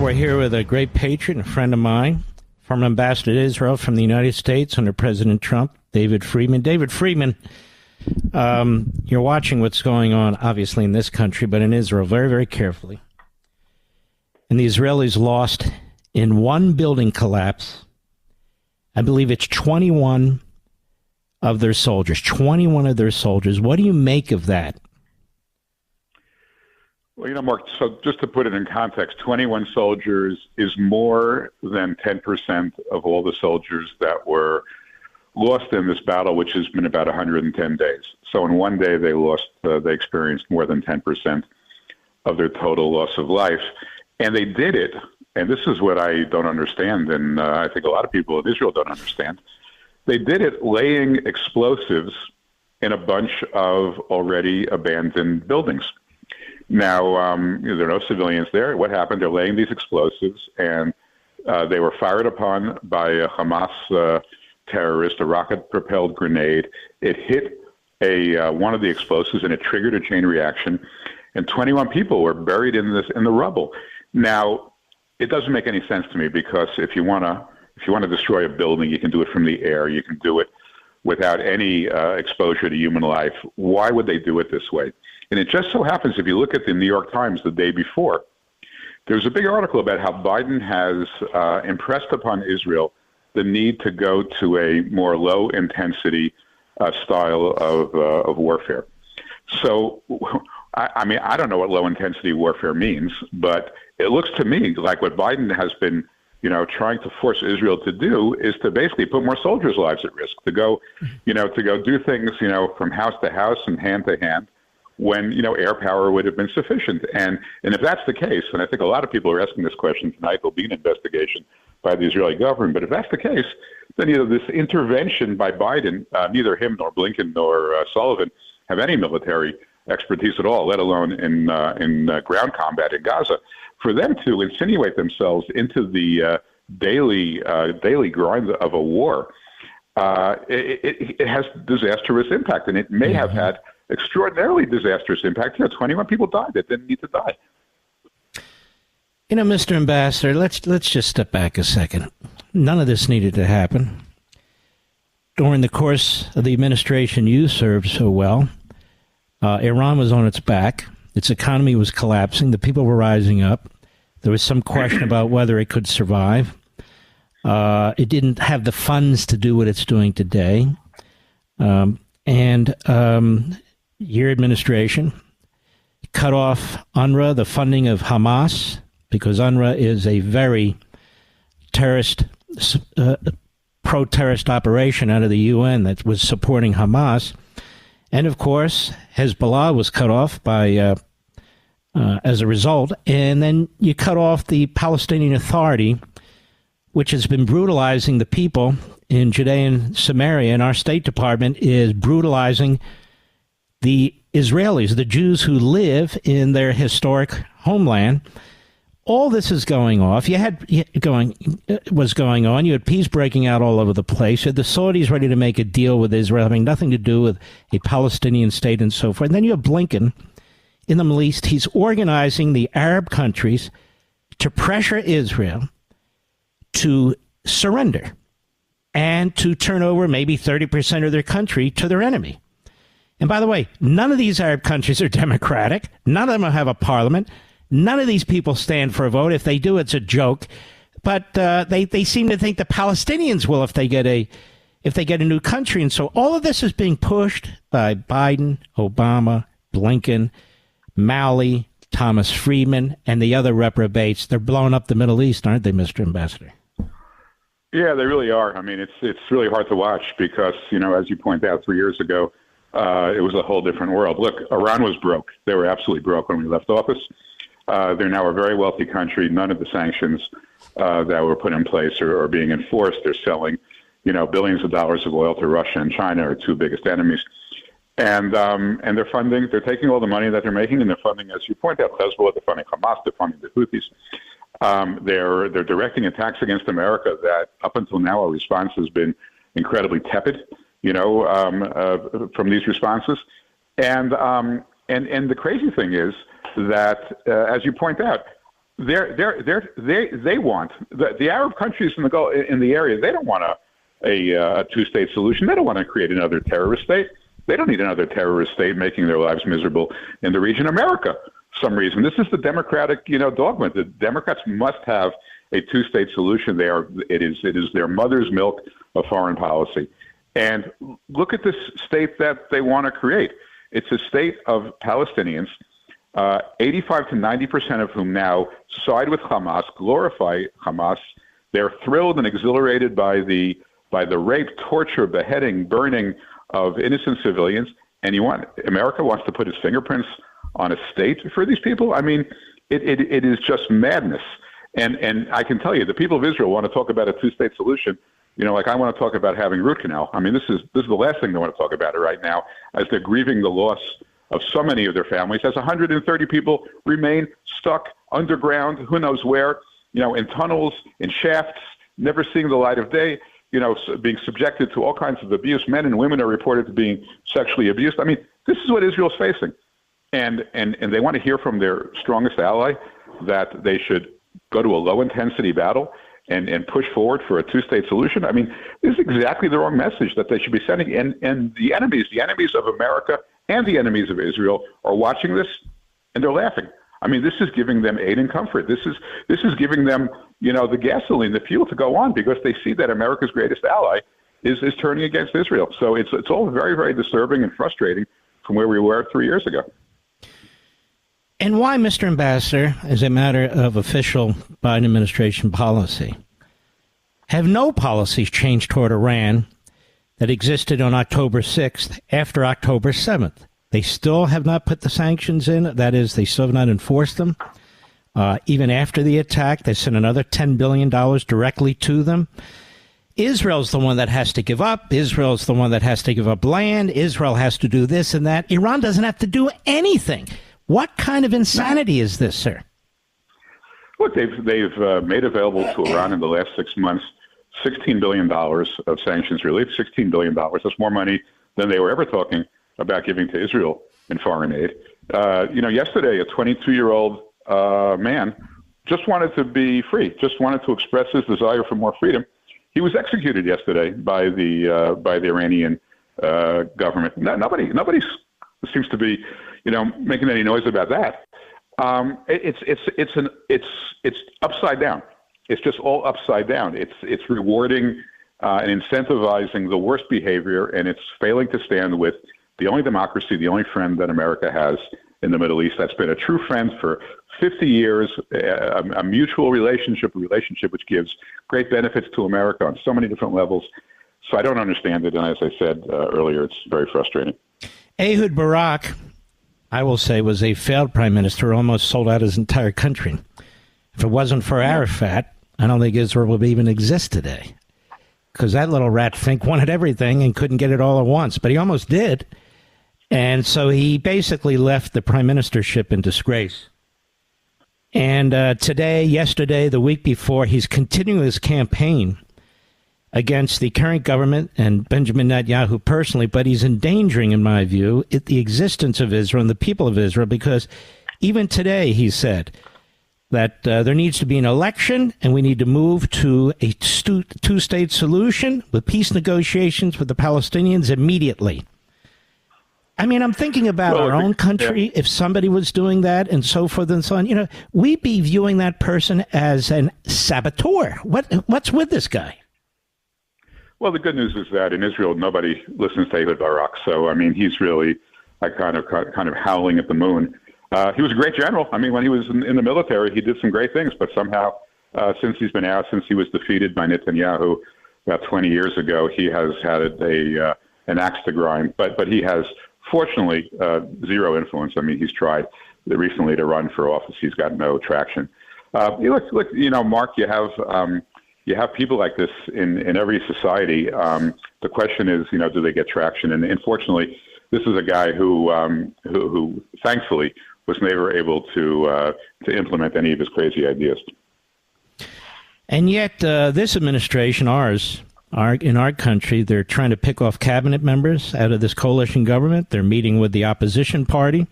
We're here with a great patriot and a friend of mine, former ambassador to Israel from the United States under President Trump, David Friedman. David Friedman, you're watching what's going on, obviously, in this country, but in Israel very, very carefully. And the Israelis lost in one building collapse, I believe it's 21 of their soldiers. 21 of their soldiers. What do you make of that? Well, Mark, so just to put it in context, 21 soldiers is more than 10% of all the soldiers that were lost in this battle, which has been about 110 days. So in one day, they experienced more than 10% of their total loss of life. And they did it, and this is what I don't understand, and I think a lot of people in Israel don't understand. They did it laying explosives in a bunch of already abandoned buildings. Now, there are no civilians there. What happened? They're laying these explosives, and they were fired upon by a Hamas terrorist, a rocket-propelled grenade. It hit one of the explosives, and it triggered a chain reaction, and 21 people were buried in the rubble. Now, it doesn't make any sense to me, because if you want to destroy a building, you can do it from the air. You can do it without any exposure to human life. Why would they do it this way? And it just so happens, if you look at the New York Times the day before, there's a big article about how Biden has impressed upon Israel the need to go to a more low-intensity style of warfare. So, I don't know what low-intensity warfare means, but it looks to me like what Biden has been trying to force Israel to do is to basically put more soldiers' lives at risk, to go do things, from house to house and hand to hand, when, air power would have been sufficient. And if that's the case, and I think a lot of people are asking this question tonight, there'll be an investigation by the Israeli government, but if that's the case, then, this intervention by Biden, neither him nor Blinken nor Sullivan have any military expertise at all, let alone in ground combat in Gaza. For them to insinuate themselves into the daily grind of a war, it has disastrous impact, and it may have had extraordinarily disastrous impact. 21 people died that didn't need to die. Mr. Ambassador, let's just step back a second. None of this needed to happen. During the course of the administration you served so well, Iran was on its back. Its economy was collapsing. The people were rising up. There was some question about whether it could survive. It didn't have the funds to do what it's doing today. Your administration cut off UNRWA, the funding of Hamas, because UNRWA is a very pro-terrorist operation out of the UN that was supporting Hamas. And, of course, Hezbollah was cut off by as a result. And then you cut off the Palestinian Authority, which has been brutalizing the people in Judea and Samaria. And our State Department is brutalizing the Israelis, the Jews who live in their historic homeland. All this is going off. Was going on. You had peace breaking out all over the place. You had the Saudis ready to make a deal with Israel, having nothing to do with a Palestinian state and so forth. And then you have Blinken in the Middle East. He's organizing the Arab countries to pressure Israel to surrender and to turn over maybe 30% of their country to their enemy. And by the way, none of these Arab countries are democratic. None of them have a parliament. None of these people stand for a vote. If they do, it's a joke. But they seem to think the Palestinians will if they get a new country. And so all of this is being pushed by Biden, Obama, Blinken, Malley, Thomas Friedman, and the other reprobates. They're blowing up the Middle East, aren't they, Mr. Ambassador? Yeah, they really are. I mean, it's really hard to watch because, as you point out, 3 years ago, it was a whole different world. Look, Iran was broke. They were absolutely broke when we left office. They're now a very wealthy country. None of the sanctions that were put in place are being enforced. They're selling, billions of dollars of oil to Russia and China, our two biggest enemies. And they're taking all the money that they're making, and they're funding, as you point out, Hezbollah, they're funding Hamas, they're funding the Houthis. They're directing attacks against America that up until now our response has been incredibly tepid, from these responses. And the crazy thing is that, as you point out, they want the Arab countries in the area. They don't want a two-state solution. They don't want to create another terrorist state. They don't need another terrorist state making their lives miserable in the region. America, for some reason, this is the Democratic dogma. The Democrats must have a two-state solution. It is their mother's milk of foreign policy. And look at this state that they want to create. It's a state of Palestinians, 85 to 90% of whom now side with Hamas, glorify Hamas. They're thrilled and exhilarated by the rape, torture, beheading, burning of innocent civilians. And America wants to put its fingerprints on a state for these people? I mean, it is just madness. And I can tell you, the people of Israel want to talk about a two-state solution. Like I want to talk about having root canal. I mean, this is the last thing they want to talk about right now, as they're grieving the loss of so many of their families, as 130 people remain stuck underground, who knows where, in tunnels, in shafts, never seeing the light of day, being subjected to all kinds of abuse. Men and women are reported to being sexually abused. I mean, this is what Israel's facing. And they want to hear from their strongest ally that they should go to a low-intensity battle and push forward for a two-state solution. I mean, this is exactly the wrong message that they should be sending. And the enemies of America and the enemies of Israel are watching this, and they're laughing. I mean, this is giving them aid and comfort. This is giving them, the gasoline, the fuel to go on, because they see that America's greatest ally is turning against Israel. So it's all very, very disturbing and frustrating from where we were 3 years ago. And why, Mr. Ambassador, as a matter of official Biden administration policy, have no policies changed toward Iran that existed on October 6th after October 7th? They still have not put the sanctions in. That is, they still have not enforced them. Even after the attack, they sent another $10 billion directly to them. Israel's the one that has to give up. Israel's the one that has to give up land. Israel has to do this and that. Iran doesn't have to do anything. What kind of insanity is this, sir? Look, they've made available to Iran in the last 6 months $16 billion of sanctions relief. $16 billion. That's more money than they were ever talking about giving to Israel in foreign aid. Yesterday, a 22-year-old man just wanted to be free, just wanted to express his desire for more freedom. He was executed yesterday by the Iranian government. Nobody seems to be, making any noise about that. It's upside down. It's just all upside down. It's rewarding and incentivizing the worst behavior, and it's failing to stand with the only democracy, the only friend that America has in the Middle East. That's been a true friend for 50 years, a mutual relationship which gives great benefits to America on so many different levels. So I don't understand it, and as I said earlier, it's very frustrating. Ehud Barak, I will say, was a failed prime minister, almost sold out his entire country. If it wasn't for Arafat, I don't think Israel would even exist today, because that little rat Fink wanted everything and couldn't get it all at once, but he almost did. And so he basically left the prime ministership in disgrace. And yesterday, the week before, he's continuing his campaign against the current government and Benjamin Netanyahu personally, but he's endangering, in my view, the existence of Israel and the people of Israel, because even today he said that there needs to be an election and we need to move to a two-state solution with peace negotiations with the Palestinians immediately. I mean, I'm thinking about our own country. Yeah. If somebody was doing that and so forth and so on, we'd be viewing that person as an saboteur. What's with this guy? Well, the good news is that in Israel, nobody listens to David Barak. So, I mean, he's really kind of howling at the moon. He was a great general. I mean, when he was in the military, he did some great things. But somehow, since he's been out, since he was defeated by Netanyahu about 20 years ago, he has had an axe to grind. But he has, fortunately, zero influence. I mean, he's tried recently to run for office. He's got no traction. Look, Mark, you have people like this in every society. The question is, do they get traction? And unfortunately, this is a guy who thankfully was never able to implement any of his crazy ideas. And yet, this administration, in our country, they're trying to pick off cabinet members out of this coalition government. They're meeting with the opposition party.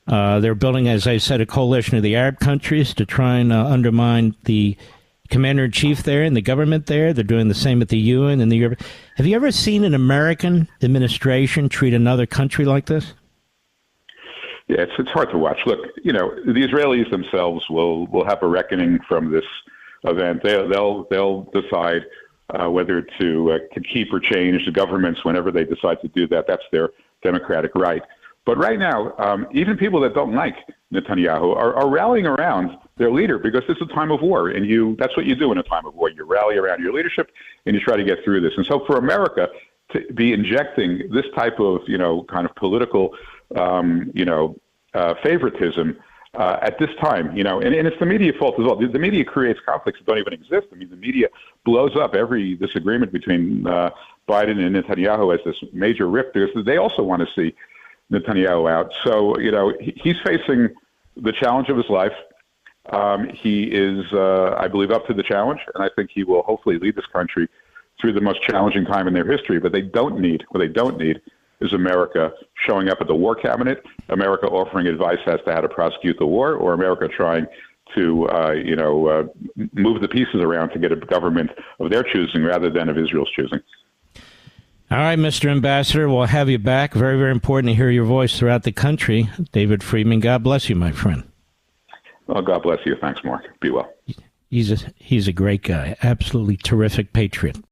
They're building, as I said, a coalition of the Arab countries to try and undermine the commander-in-chief there and the government there. They're doing the same at the UN and the Europe. Have you ever seen an American administration treat another country like this? Yeah, it's hard to watch. Look, the Israelis themselves will have a reckoning from this event. They'll decide whether to keep or change the governments whenever they decide to do that. That's their democratic right. But right now, even people that don't like Netanyahu are rallying around their leader because this is a time of war, and that's what you do in a time of war. You rally around your leadership and you try to get through this. And so for America to be injecting this type of kind of political favoritism at this time, and it's the media fault as well. The media creates conflicts that don't even exist. I mean, the media blows up every disagreement between Biden and Netanyahu as this major rift because they also want to see Netanyahu out. So, he's facing the challenge of his life. He is, I believe, up to the challenge, and I think he will hopefully lead this country through the most challenging time in their history. But what they don't need is America showing up at the war cabinet, America offering advice as to how to prosecute the war, or America trying to, move the pieces around to get a government of their choosing rather than of Israel's choosing. All right, Mr. Ambassador, we'll have you back. Very, very important to hear your voice throughout the country. David Friedman, God bless you, my friend. Well, God bless you. Thanks, Mark. Be well. He's a great guy. Absolutely terrific patriot.